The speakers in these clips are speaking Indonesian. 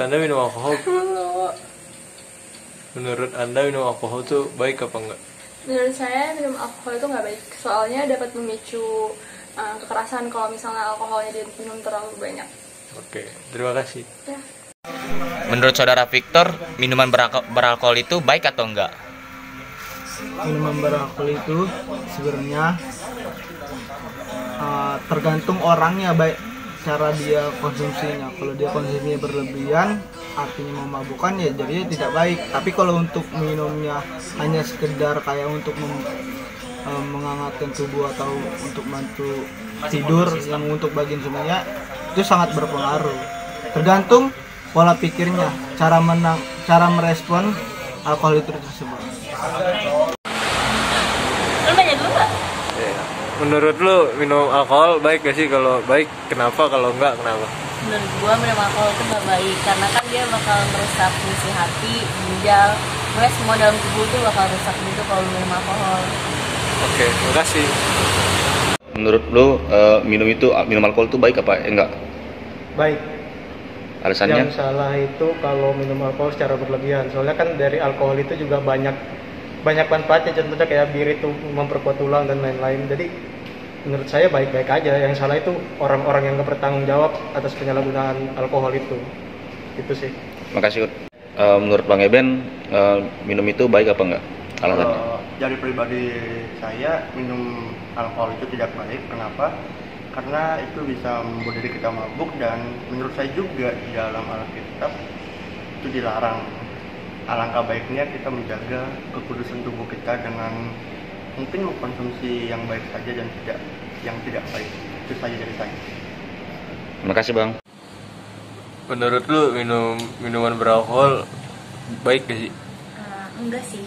Anda minum alkohol tuh baik apa enggak? Menurut saya minum alkohol itu nggak baik, soalnya dapat memicu kekerasan kalau misalnya alkoholnya diminum terlalu banyak. Oke, terima kasih. Ya. Menurut saudara Victor, minuman beralkohol itu baik atau enggak? Minuman beralkohol itu sebenarnya tergantung orangnya, baik cara dia konsumsinya. Kalau dia konsumsinya berlebihan, artinya memabukkan, ya jadinya tidak baik. Tapi kalau untuk minumnya hanya sekedar kayak untuk menghangatkan tubuh atau untuk bantu tidur, yang untuk bagian semuanya, itu sangat berpengaruh. Tergantung pola pikirnya, cara merespon alkohol itu tersebut. Lu nanya dulu nggak? Menurut lu minum alkohol baik gak sih? Kalau baik kenapa? Kalau enggak kenapa? Menurut gua minum alkohol itu gak baik karena kan dia bakal merusak fungsi hati, ginjal, pokoknya semua dalam tubuh tuh bakal rusak gitu kalau minum alkohol. Oke, makasih. Menurut lu minum alkohol itu baik apa enggak? Baik. Alasannya? Yang salah itu kalau minum alkohol secara berlebihan. Soalnya kan dari alkohol itu juga banyak manfaatnya, contohnya kayak bir itu memperkuat tulang dan lain-lain. Jadi menurut saya baik-baik aja. Yang salah itu orang-orang yang nggak bertanggung jawab atas penyalahgunaan alkohol itu. Itu sih. Makasih. Menurut Bang Eben, minum itu baik apa enggak? Alasannya? Dari pribadi saya, minum alkohol itu tidak baik. Kenapa? Karena itu bisa membuat diri kita mabuk, dan menurut saya juga di dalam Alkitab itu dilarang. Alangkah baiknya kita menjaga kekudusan tubuh kita dengan mungkin mengkonsumsi yang baik saja dan yang tidak baik. Itu saja dari saya. Terima kasih, Bang. Menurut lu minuman beralkohol baik gak sih? Enggak sih,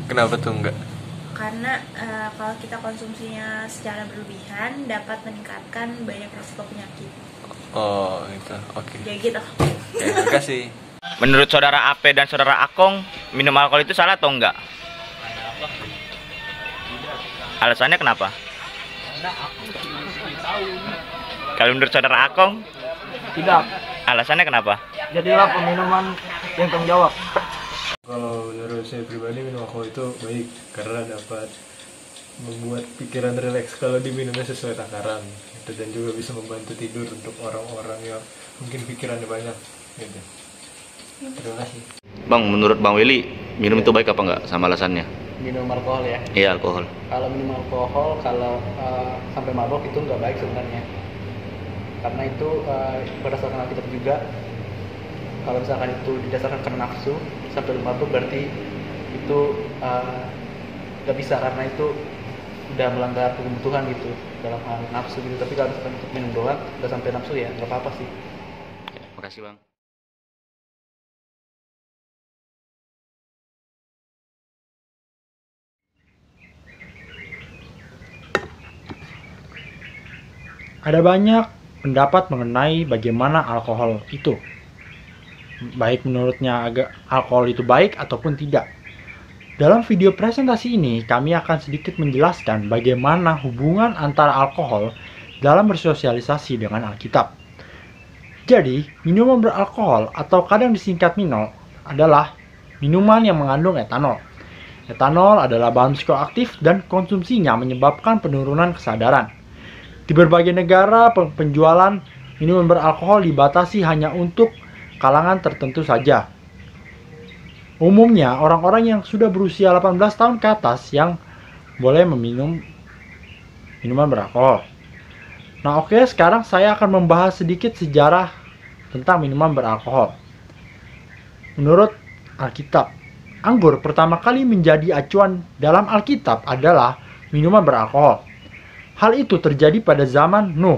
Kenapa tuh enggak? karena kalau kita konsumsinya secara berlebihan dapat meningkatkan banyak resiko penyakit. Oh gitu, oke. Ya gitu. Terima kasih. Menurut saudara Ape dan saudara Akong, minum alkohol itu salah atau enggak? Alasannya kenapa? Kalau menurut saudara Akong? Tidak. Alasannya kenapa? Jadilah peminuman yang tanggung jawab. Kalau menurut saya pribadi minum alkohol itu baik karena dapat membuat pikiran rileks kalau diminumnya sesuai takaran gitu, dan juga bisa membantu tidur untuk orang-orang yang mungkin pikirannya banyak gitu. Terima kasih. Bang, menurut Bang Willy, minum itu baik apa enggak sama alasannya? Minum alkohol ya. Iya, alkohol. Kalau minum alkohol, kalau sampai mabok itu nggak baik sebenarnya. Karena itu berdasarkan Alkitab juga, kalau misalkan itu didasarkan karena nafsu sampai mabuk, berarti itu nggak bisa, karena itu udah melanggar kebutuhan gitu dalam hal nafsu gitu. Tapi kalau misalkan untuk minum doang nggak sampai nafsu, ya nggak apa-apa sih. Makasih, Bang. Ada banyak pendapat mengenai bagaimana alkohol itu. Baik menurutnya alkohol itu baik ataupun tidak. Dalam video presentasi ini, kami akan sedikit menjelaskan bagaimana hubungan antara alkohol dalam bersosialisasi dengan Alkitab. Jadi, minuman beralkohol atau kadang disingkat minol adalah minuman yang mengandung etanol. Etanol adalah bahan psikoaktif dan konsumsinya menyebabkan penurunan kesadaran. Di berbagai negara, penjualan minuman beralkohol dibatasi hanya untuk kalangan tertentu saja. Umumnya, orang-orang yang sudah berusia 18 tahun ke atas yang boleh meminum minuman beralkohol. Nah, oke, sekarang saya akan membahas sedikit sejarah tentang minuman beralkohol. Menurut Alkitab, anggur pertama kali menjadi acuan dalam Alkitab adalah minuman beralkohol. Hal itu terjadi pada zaman Nuh.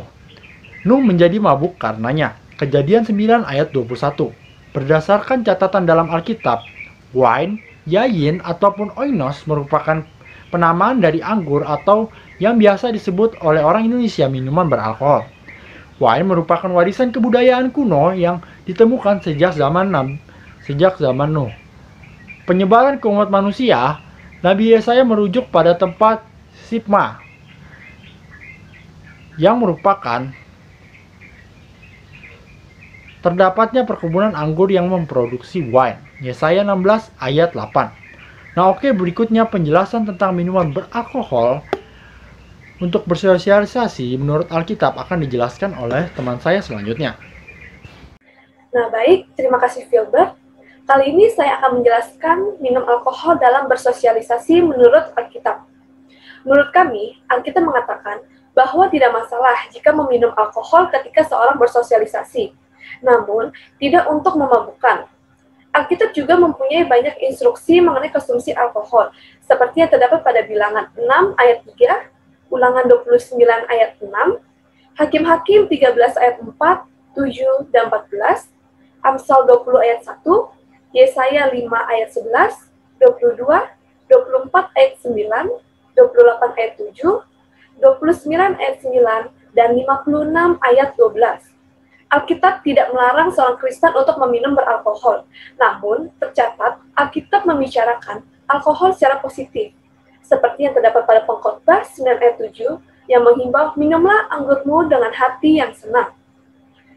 Nuh menjadi mabuk karenanya. Kejadian 9 ayat 21. Berdasarkan catatan dalam Alkitab, wine, yayin, ataupun oinos merupakan penamaan dari anggur atau yang biasa disebut oleh orang Indonesia minuman beralkohol. Wine merupakan warisan kebudayaan kuno yang ditemukan sejak zaman Nuh. Penyebaran ke umat manusia, Nabi Yesaya merujuk pada tempat Sibma yang merupakan Terdapatnya perkebunan anggur yang memproduksi wine. Yesaya 16 ayat 8. Nah oke, berikutnya penjelasan tentang minuman beralkohol untuk bersosialisasi menurut Alkitab akan dijelaskan oleh teman saya selanjutnya. Nah baik, terima kasih Filbert. Kali ini saya akan menjelaskan minum alkohol dalam bersosialisasi menurut Alkitab. Menurut kami, Alkitab mengatakan bahwa tidak masalah jika meminum alkohol ketika seorang bersosialisasi, namun tidak untuk memabukkan. Alkitab juga mempunyai banyak instruksi mengenai konsumsi alkohol, seperti yang terdapat pada Bilangan 6 ayat 3, Ulangan 29 ayat 6, Hakim-Hakim 13 ayat 4, 7, dan 14, Amsal 20 ayat 1, Yesaya 5 ayat 11, 22, 24 ayat 9, 28 ayat 7, 29 ayat 9, dan 56 ayat 12. Alkitab tidak melarang seorang Kristen untuk meminum beralkohol. Namun, tercatat Alkitab membicarakan alkohol secara positif. Seperti yang terdapat pada Pengkhotbah 9 ayat 7, yang menghimbau, minumlah anggurmu dengan hati yang senang.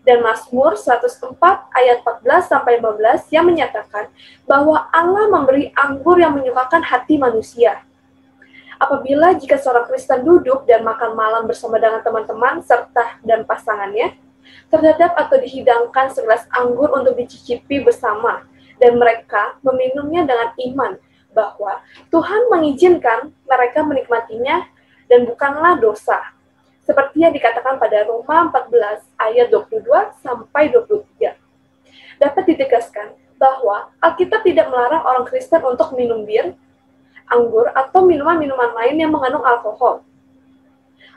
Dan Mazmur 104 ayat 14-15 yang menyatakan bahwa Allah memberi anggur yang menyukakan hati manusia. Apabila jika seorang Kristen duduk dan makan malam bersama dengan teman-teman serta dan pasangannya, terhadap atau dihidangkan segelas anggur untuk dicicipi bersama, dan mereka meminumnya dengan iman bahwa Tuhan mengizinkan mereka menikmatinya dan bukanlah dosa. Seperti yang dikatakan pada Roma 14 ayat 22-23. Dapat ditegaskan bahwa Alkitab tidak melarang orang Kristen untuk minum bir, anggur, atau minuman-minuman lain yang mengandung alkohol.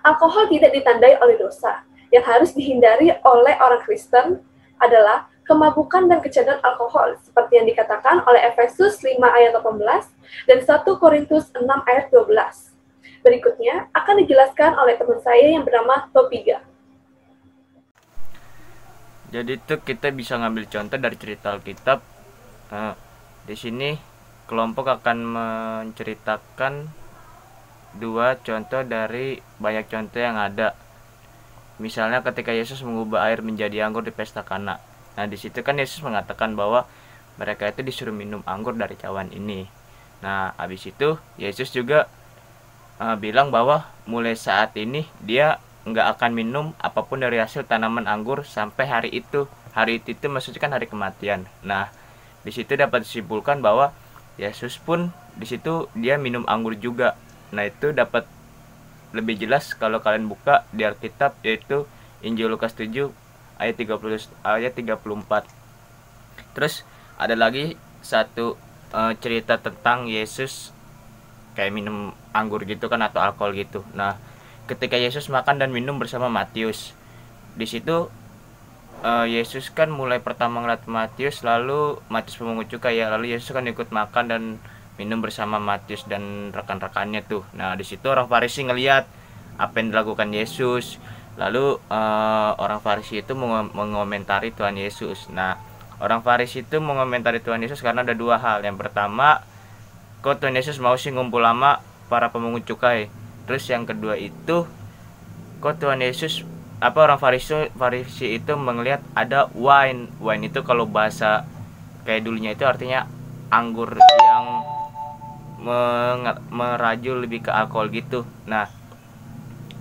Alkohol tidak ditandai oleh dosa. Yang harus dihindari oleh orang Kristen adalah kemabukan dan kecanduan alkohol, seperti yang dikatakan oleh Efesus 5 ayat 18 dan 1 Korintus 6 ayat 12. Berikutnya akan dijelaskan oleh teman saya yang bernama Topiga. Jadi itu kita bisa ngambil contoh dari cerita Alkitab. Di sini kelompok akan menceritakan dua contoh dari banyak contoh yang ada. Misalnya ketika Yesus mengubah air menjadi anggur di pesta Kana. Nah, di situ kan Yesus mengatakan bahwa mereka itu disuruh minum anggur dari cawan ini. Nah, habis itu Yesus juga bilang bahwa mulai saat ini dia nggak akan minum apapun dari hasil tanaman anggur sampai hari itu. Hari itu maksudnya kan hari kematian. Nah, di situ dapat disimpulkan bahwa Yesus pun di situ dia minum anggur juga. Nah, itu dapat lebih jelas kalau kalian buka di Alkitab, yaitu Injil Lukas 7 ayat 34. Terus ada lagi satu cerita tentang Yesus kayak minum anggur gitu kan, atau alkohol gitu. Nah, ketika Yesus makan dan minum bersama Matius, di situ Yesus kan mulai pertama ngeliat Matius, lalu Matius pemungut cukai ya, lalu Yesus kan ikut makan dan minum bersama Matius dan rekan-rekannya tuh. Nah, di situ orang Farisi ngelihat apa yang dilakukan Yesus, lalu orang Farisi itu mengomentari Tuhan Yesus. Nah, orang Farisi itu mengomentari Tuhan Yesus karena ada dua hal. Yang pertama, kok Tuhan Yesus mau sih ngumpul lama para pemungut cukai. Terus yang kedua itu, kok Tuhan Yesus orang Farisi itu melihat ada wine. Wine itu kalau bahasa kayak dulunya itu artinya anggur yang merajul lebih ke alkohol gitu. Nah,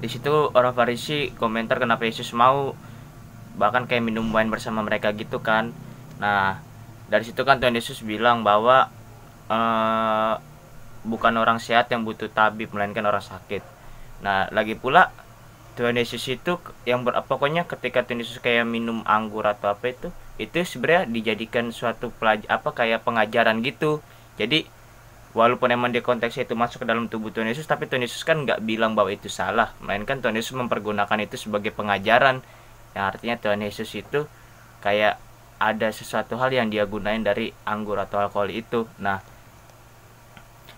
di situ orang Farisi komentar kenapa Yesus mau bahkan kayak minum wine bersama mereka gitu kan. Nah, dari situ kan Tuhan Yesus bilang bahwa bukan orang sehat yang butuh tabib, melainkan orang sakit. Nah, lagi pula Tuhan Yesus itu yang pokoknya ketika Tuhan Yesus kayak minum anggur atau apa itu sebenarnya dijadikan suatu kayak pengajaran gitu. Jadi walaupun emang di konteksnya itu masuk ke dalam tubuh Tuhan Yesus, tapi Tuhan Yesus kan nggak bilang bahwa itu salah, melainkan Tuhan Yesus mempergunakan itu sebagai pengajaran. Yang artinya Tuhan Yesus itu kayak ada sesuatu hal yang dia gunain dari anggur atau alkohol itu. Nah,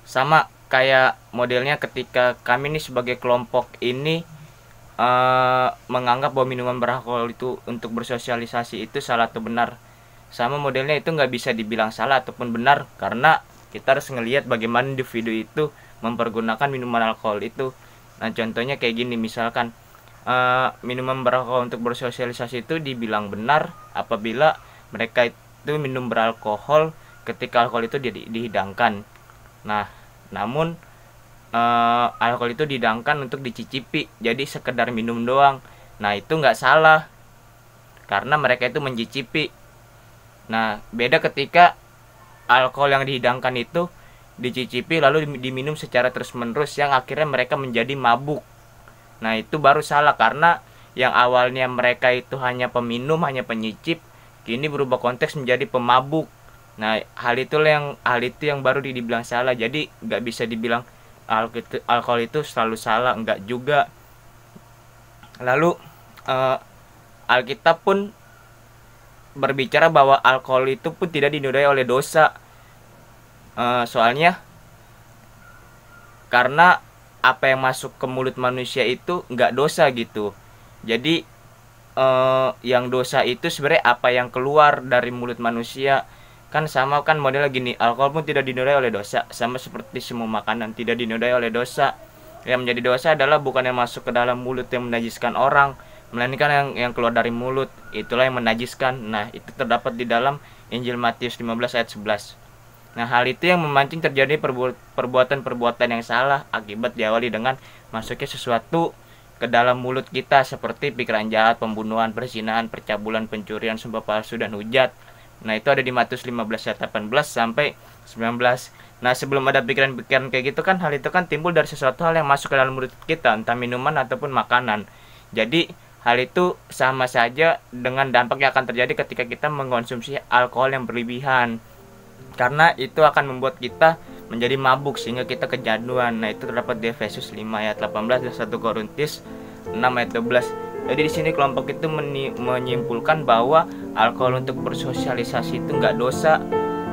sama kayak modelnya ketika kami nih sebagai kelompok ini menganggap bahwa minuman beralkohol itu untuk bersosialisasi itu salah atau benar. Sama modelnya itu nggak bisa dibilang salah ataupun benar, karena kita harus ngelihat bagaimana individu itu mempergunakan minuman alkohol itu. Nah, contohnya kayak gini, misalkan minuman beralkohol untuk bersosialisasi itu dibilang benar apabila mereka itu minum beralkohol ketika alkohol itu dihidangkan. Nah, namun alkohol itu dihidangkan untuk dicicipi, jadi sekedar minum doang. Nah, itu nggak salah karena mereka itu mencicipi. Nah, beda ketika alkohol yang dihidangkan itu dicicipi lalu diminum secara terus-menerus yang akhirnya mereka menjadi mabuk. Nah, itu baru salah karena yang awalnya mereka itu hanya peminum, hanya penyicip, kini berubah konteks menjadi pemabuk. Nah, hal itu yang baru dibilang salah. Jadi nggak bisa dibilang alkohol itu selalu salah, enggak juga. Lalu Alkitab pun berbicara bahwa alkohol itu pun tidak dinodai oleh dosa. Soalnya karena apa yang masuk ke mulut manusia itu nggak dosa gitu. Jadi yang dosa itu sebenarnya apa yang keluar dari mulut manusia. Kan sama kan modelnya gini, alkohol pun tidak dinodai oleh dosa, sama seperti semua makanan tidak dinodai oleh dosa. Yang menjadi dosa adalah bukan yang masuk ke dalam mulut yang menajiskan orang, melainkan yang keluar dari mulut, itulah yang menajiskan. Nah, itu terdapat di dalam Injil Matius 15 ayat 11. Nah, hal itu yang memancing terjadi perbuatan-perbuatan yang salah akibat diawali dengan masuknya sesuatu ke dalam mulut kita seperti pikiran jahat, pembunuhan, perzinahan, percabulan, pencurian, sumpah palsu, dan hujat. Nah, itu ada di Matius 15 ayat 18 sampai 19. Nah, sebelum ada pikiran-pikiran kayak gitu kan, hal itu kan timbul dari sesuatu hal yang masuk ke dalam mulut kita, entah minuman ataupun makanan. Jadi, hal itu sama saja dengan dampak yang akan terjadi ketika kita mengkonsumsi alkohol yang berlebihan. Karena itu akan membuat kita menjadi mabuk sehingga kita kecanduan. Nah, itu terdapat di Efesus 5 ayat 18 dan 1 Korintus 6 ayat 12. Jadi di sini kelompok itu menyimpulkan bahwa alkohol untuk bersosialisasi itu nggak dosa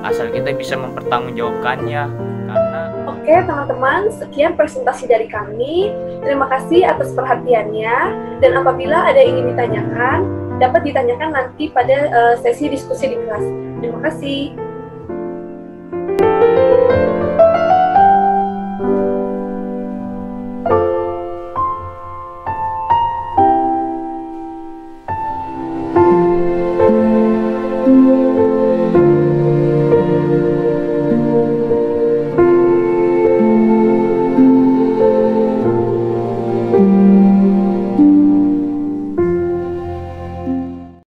asal kita bisa mempertanggungjawabkannya. Karena Oke teman-teman, sekian presentasi dari kami. Terima kasih atas perhatiannya. Dan apabila ada yang ingin ditanyakan, dapat ditanyakan nanti pada sesi diskusi di kelas. Terima kasih.